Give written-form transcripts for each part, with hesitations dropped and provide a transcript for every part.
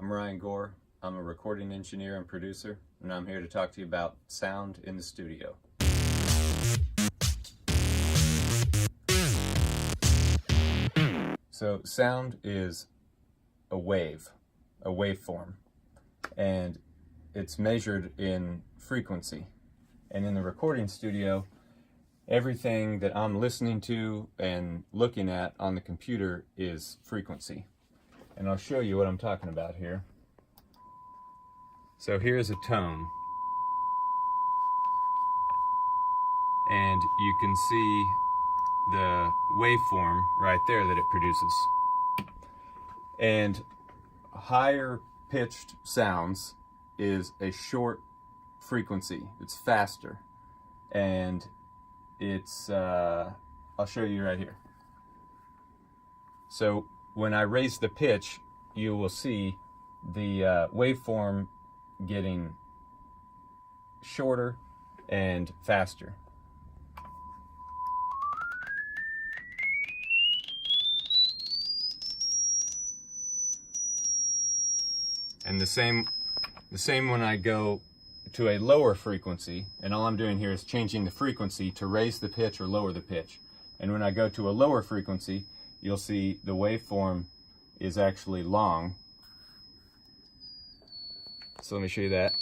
I'm Ryan Gore. I'm a recording engineer and producer, and I'm here to talk to you about sound in the studio. So sound is a waveform, and it's measured in frequency. And in the recording studio, everything that I'm listening to and looking at on the computer is frequency. And I'll show you what I'm talking about here. So here's a tone. And you can see the waveform right there that it produces. And higher pitched sounds is a short frequency. It's faster. And it's, I'll show you right here. So when I raise the pitch, you will see the waveform getting shorter and faster. And the same when I go to a lower frequency, and all I'm doing here is changing the frequency to raise the pitch or lower the pitch. And when I go to a lower frequency, you'll see the waveform is actually long. So let me show you that.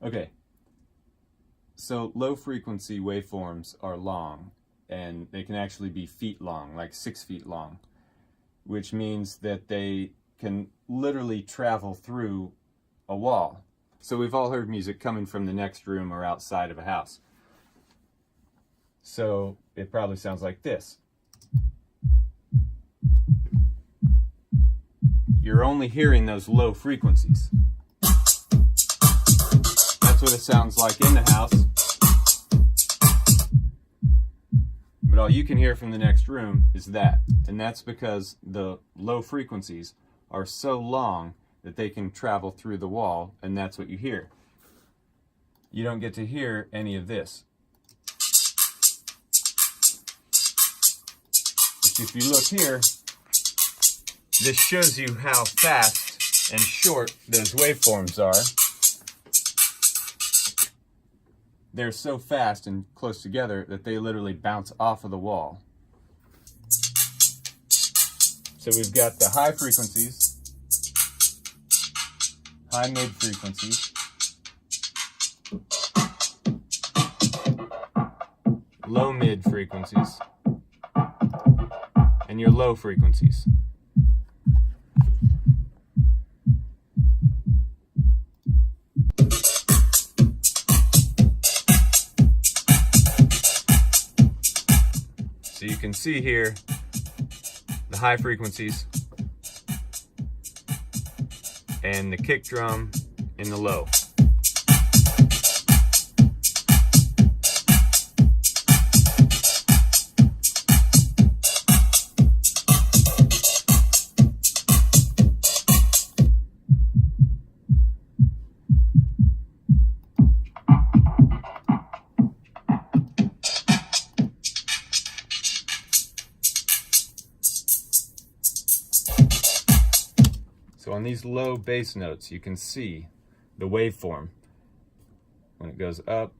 Okay, so low frequency waveforms are long, and they can actually be feet long, like 6 feet long, which means that they can literally travel through a wall. So we've all heard music coming from the next room or outside of a house. So it probably sounds like this. You're only hearing those low frequencies. That's what it sounds like in the house. But all you can hear from the next room is that. And that's because the low frequencies are so long that they can travel through the wall, and that's what you hear. You don't get to hear any of this. If you look here, this shows you how fast and short those waveforms are. They're so fast and close together that they literally bounce off of the wall. So we've got the high frequencies, high mid frequencies, low mid frequencies, and your low frequencies. So you can see here the high frequencies and the kick drum in the low. So on these low bass notes, you can see the waveform. When it goes up,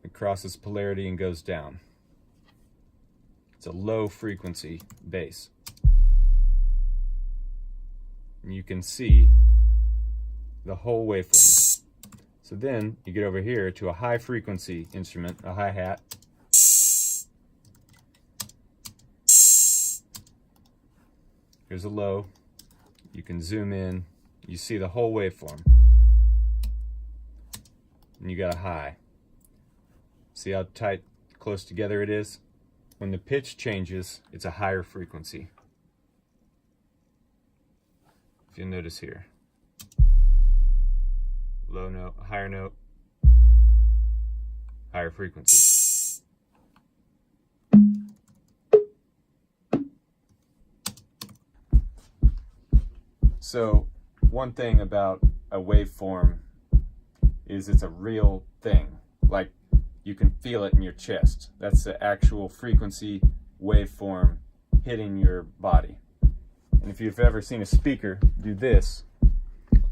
it crosses polarity and goes down. It's a low frequency bass. And you can see the whole waveform. So then you get over here to a high frequency instrument, a hi-hat. Here's a low. You can zoom in, you see the whole waveform. And you got a high. See how tight, close together it is? When the pitch changes, it's a higher frequency. If you'll notice here. Low note, higher note, higher frequency. So one thing about a waveform is it's a real thing. Like, you can feel it in your chest. That's the actual frequency waveform hitting your body. And if you've ever seen a speaker do this,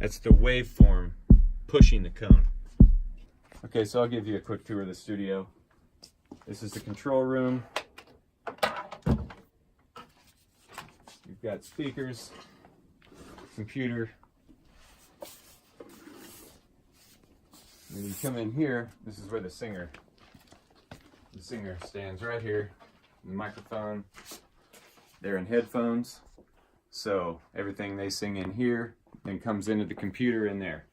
that's the waveform pushing the cone. Okay, so I'll give you a quick tour of the studio. This is the control room. You've got speakers, computer. When you come in here, this is where the singer stands right here. The microphone. They're in headphones, so everything they sing in here then comes into the computer in there.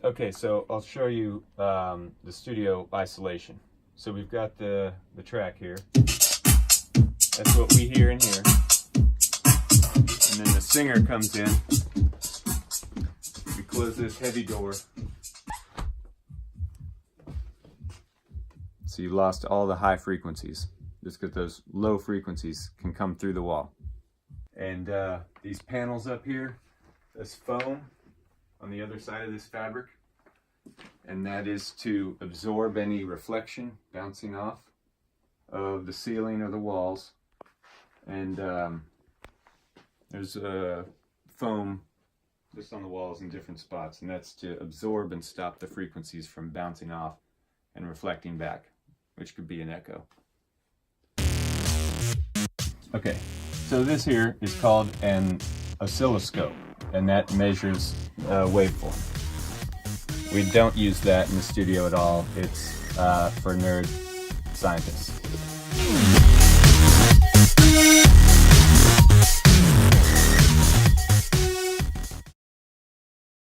Okay, so I'll show you the studio isolation. So we've got the track here. That's what we hear in here. And then the singer comes in. We close this heavy door. So you lost all the high frequencies, just because those low frequencies can come through the wall. And these panels up here, this foam on the other side of this fabric, and that is to absorb any reflection bouncing off of the ceiling or the walls. And there's a foam just on the walls in different spots, and that's to absorb and stop the frequencies from bouncing off and reflecting back, which could be an echo. Okay, so this here is called an oscilloscope, and that measures waveform. We don't use that in the studio at all. It's for nerd scientists.